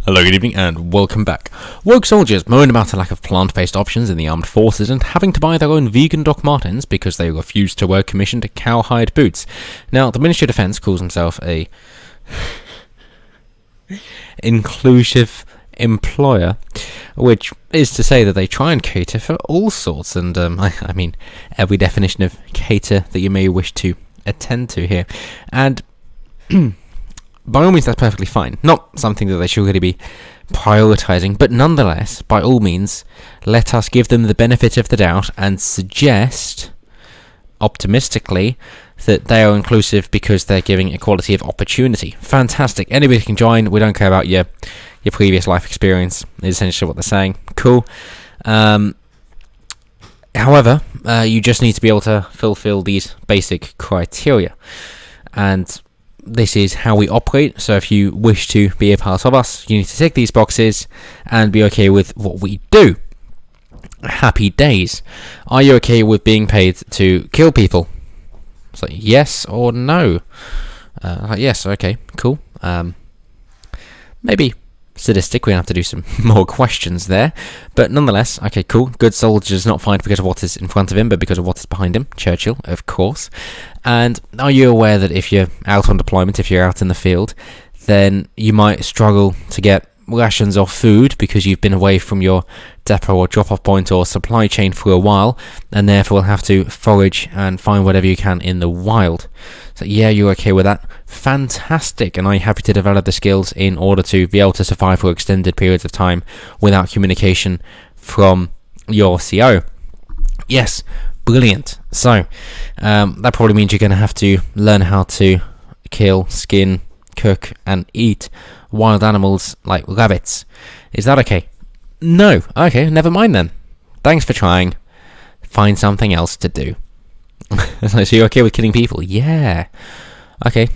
Hello, good evening, and welcome back. Woke soldiers moan about a lack of plant-based options in the armed forces and having to buy their own vegan Doc Martens because they refuse to wear commissioned cowhide boots. Now, the Ministry of Defence calls himself a inclusive employer, which is to say that they try and cater for all sorts, and I mean, every definition of cater that you may wish to attend to here. And by all means, that's perfectly fine. Not something that they should really be prioritising, but nonetheless, by all means, let us give them the benefit of the doubt and suggest, optimistically, that they are inclusive because they're giving equality of opportunity. Fantastic. Anybody can join. We don't care about your previous life experience, is essentially what they're saying. Cool. However, you just need to be able to fulfill these basic criteria. And this is how we operate, so if you wish to be a part of us, you need to tick these boxes and be okay with what we do. Happy days. Are you okay with being paid to kill people? So yes or no? Yes, okay, cool. Maybe sadistic, we have to do some more questions there, but nonetheless, okay, cool. Good soldier is not fired because of what is in front of him, but because of what is behind him. Churchill, of course. And are you aware that if you're out on deployment, if you're out in the field, then you might struggle to get rations or food because you've been away from your depot or drop-off point or supply chain for a while, and therefore will have to forage and find whatever you can in the wild. So yeah, you're okay with that? Fantastic. And are you happy to develop the skills in order to be able to survive for extended periods of time without communication from your CO? Yes. Brilliant. So that probably means you're going to have to learn how to kill, skin, cook and eat wild animals like rabbits. Is that okay? No. Okay, never mind then. Thanks for trying. Find something else to do. So you're okay with killing people? Yeah. Okay.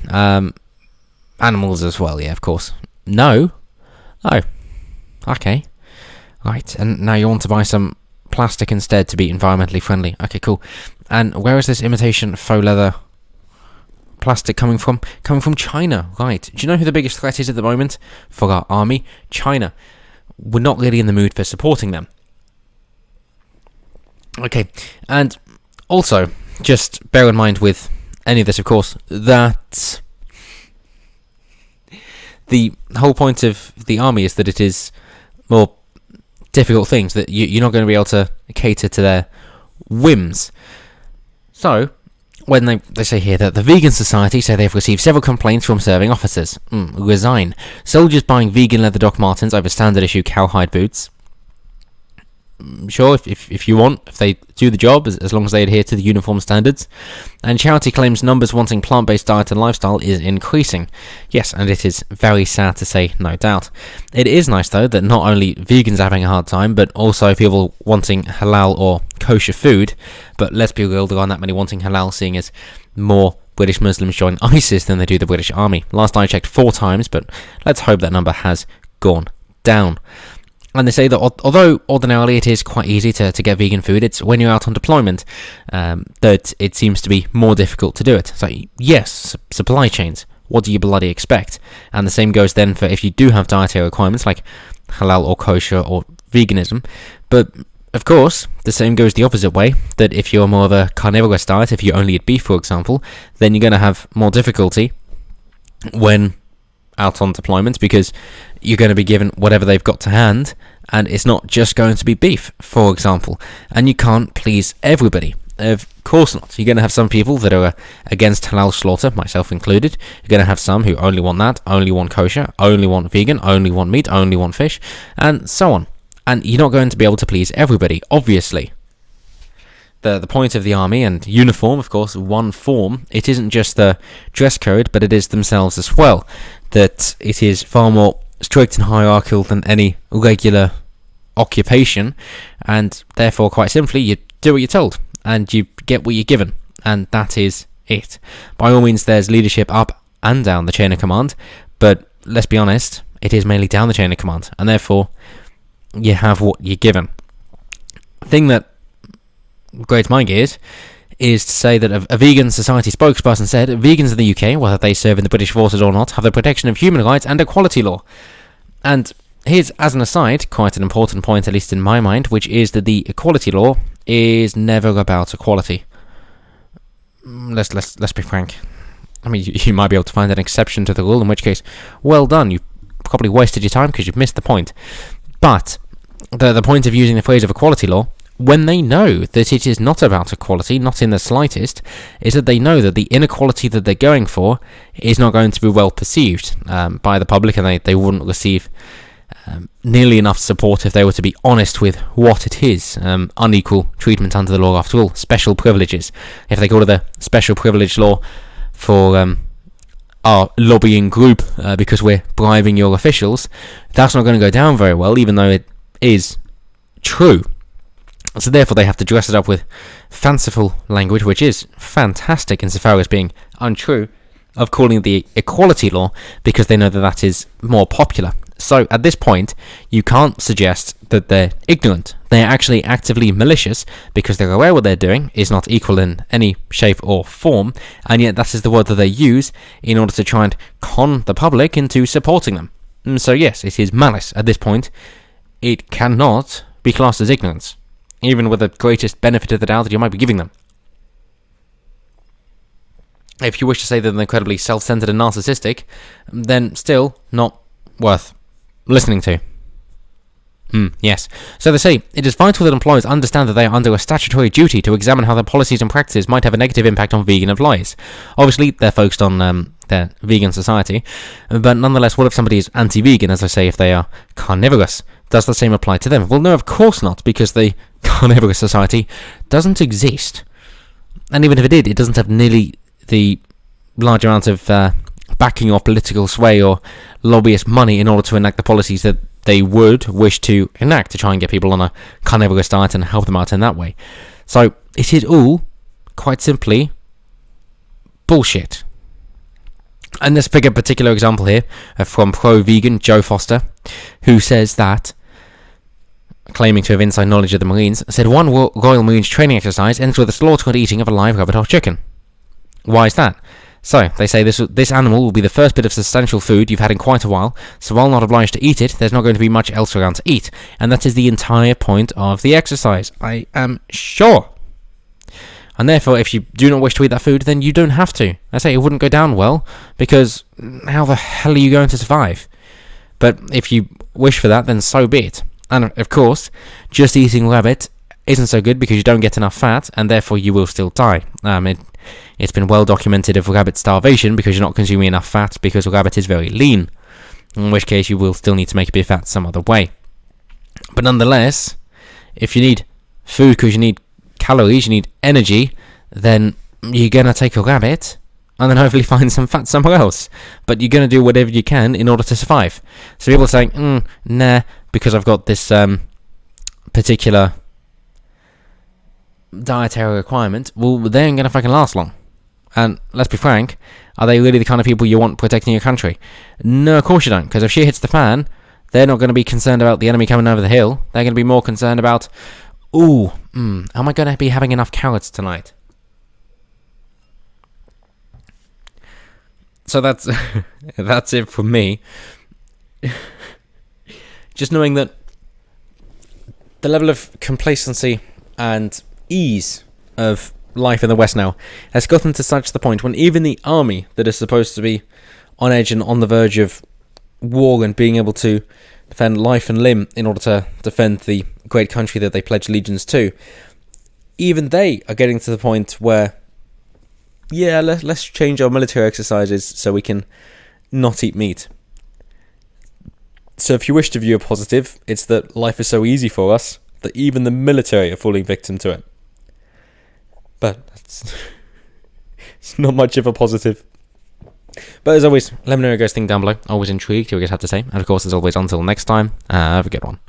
Animals as well, yeah, of course. No? Oh. Okay. Right, and now you want to buy some plastic instead to be environmentally friendly. Okay, cool. And where is this imitation faux leather plastic coming from? Coming from China, right. Do you know who the biggest threat is at the moment for our army? China. We're not really in the mood for supporting them. Okay, and also, just bear in mind with any of this, of course, that the whole point of the army is that it is more difficult things, that you're not going to be able to cater to their whims. So, when they say here that the Vegan Society say they've received several complaints from serving officers. Resign. Soldiers buying vegan leather Doc Martens over standard issue cowhide boots. Sure, if you want, if they do the job, as long as they adhere to the uniform standards. And charity claims numbers wanting plant-based diet and lifestyle is increasing. Yes, and it is very sad to say, no doubt. It is nice, though, that not only vegans are having a hard time, but also people wanting halal or kosher food. But let's be real, there aren't that many wanting halal, seeing as more British Muslims join ISIS than they do the British Army. Last I checked 4 times, but let's hope that number has gone down. And they say that although ordinarily it is quite easy to get vegan food, it's when you're out on deployment that it seems to be more difficult to do it. So yes, supply chains, what do you bloody expect? And the same goes then for if you do have dietary requirements like halal or kosher or veganism. But of course, the same goes the opposite way, that if you're more of a carnivorous diet, if you only eat beef for example, then you're going to have more difficulty when out on deployment, because you're going to be given whatever they've got to hand, and it's not just going to be beef, for example, and you can't please everybody. Of course not. You're going to have some people that are against halal slaughter, myself included. You're going to have some who only want that, only want kosher, only want vegan, only want meat, only want fish, and so on. And you're not going to be able to please everybody, obviously. The point of the army and uniform, of course, one form, it isn't just the dress code, but it is themselves as well. That it is far more strict and hierarchical than any regular occupation, and therefore, quite simply, you do what you're told, and you get what you're given, and that is it. By all means, there's leadership up and down the chain of command, but let's be honest, it is mainly down the chain of command, and therefore, you have what you're given. Thing that grates my gears is to say that a vegan society spokesperson said vegans in the UK, whether they serve in the British forces or not, have the protection of human rights and equality law. And here's, as an aside, quite an important point, at least in my mind, which is that the equality law is never about equality. Let's be frank. I mean, you might be able to find an exception to the rule, in which case, well done, you probably wasted your time because you've missed the point. But the point of using the phrase of equality law, when they know that it is not about equality, not in the slightest, is that they know that the inequality that they're going for is not going to be well perceived by the public, and they wouldn't receive nearly enough support if they were to be honest with what it is. Unequal treatment under the law, after all. Special privileges. If they call it a special privilege law for our lobbying group because we're bribing your officials, that's not going to go down very well, even though it is true. So therefore they have to dress it up with fanciful language, which is fantastic insofar as being untrue, of calling it the equality law, because they know that that is more popular. So at this point, you can't suggest that they're ignorant. They're actually actively malicious, because they're aware what they're doing is not equal in any shape or form, and yet that is the word that they use in order to try and con the public into supporting them. So yes, it is malice at this point. It cannot be classed as ignorance, even with the greatest benefit of the doubt that you might be giving them. If you wish to say that they're incredibly self-centered and narcissistic, then still not worth listening to. Yes. So they say, it is vital that employers understand that they are under a statutory duty to examine how their policies and practices might have a negative impact on vegan employees. Obviously, they're focused on their vegan society, but nonetheless, what if somebody is anti-vegan, as I say, if they are carnivorous? Does the same apply to them? Well, no, of course not, because the carnivorous society doesn't exist. And even if it did, it doesn't have nearly the large amount of backing or political sway or lobbyist money in order to enact the policies that they would wish to enact to try and get people on a carnivorous diet and help them out in that way. So it is all, quite simply, bullshit. And let's pick a particular example here from pro-vegan Joe Foster, who says that, claiming to have inside knowledge of the Marines, said one Royal Marines training exercise ends with the slaughter and eating of a live rabbit or chicken. Why is that? So, they say this animal will be the first bit of substantial food you've had in quite a while, so while not obliged to eat it, there's not going to be much else around to eat. And that is the entire point of the exercise, I am sure. And therefore, if you do not wish to eat that food, then you don't have to. I say it wouldn't go down well, because how the hell are you going to survive? But if you wish for that, then so be it. And of course, just eating rabbit isn't so good because you don't get enough fat, and therefore you will still die. It's been well documented of rabbit starvation because you're not consuming enough fat because rabbit is very lean, in which case you will still need to make a bit of fat some other way. But nonetheless, if you need food because you need calories, you need energy, then you're going to take a rabbit and then hopefully find some fat somewhere else. But you're going to do whatever you can in order to survive. So people are saying, nah, because I've got this particular dietary requirement, well, they ain't going to fucking last long. And let's be frank, are they really the kind of people you want protecting your country? No, of course you don't, because if shit hits the fan, they're not going to be concerned about the enemy coming over the hill. They're going to be more concerned about, am I going to be having enough carrots tonight? So that's that's it from me. Just knowing that the level of complacency and ease of life in the West now has gotten to such the point when even the army that is supposed to be on edge and on the verge of war and being able to defend life and limb in order to defend the great country that they pledge allegiance to, even they are getting to the point where, yeah, let's change our military exercises so we can not eat meat. So if you wish to view a positive, it's that life is so easy for us that even the military are falling victim to it. But it's not much of a positive. But as always, let me know your guys think down below. Always intrigued to hear what you guys have to say. And of course, as always, until next time, have a good one.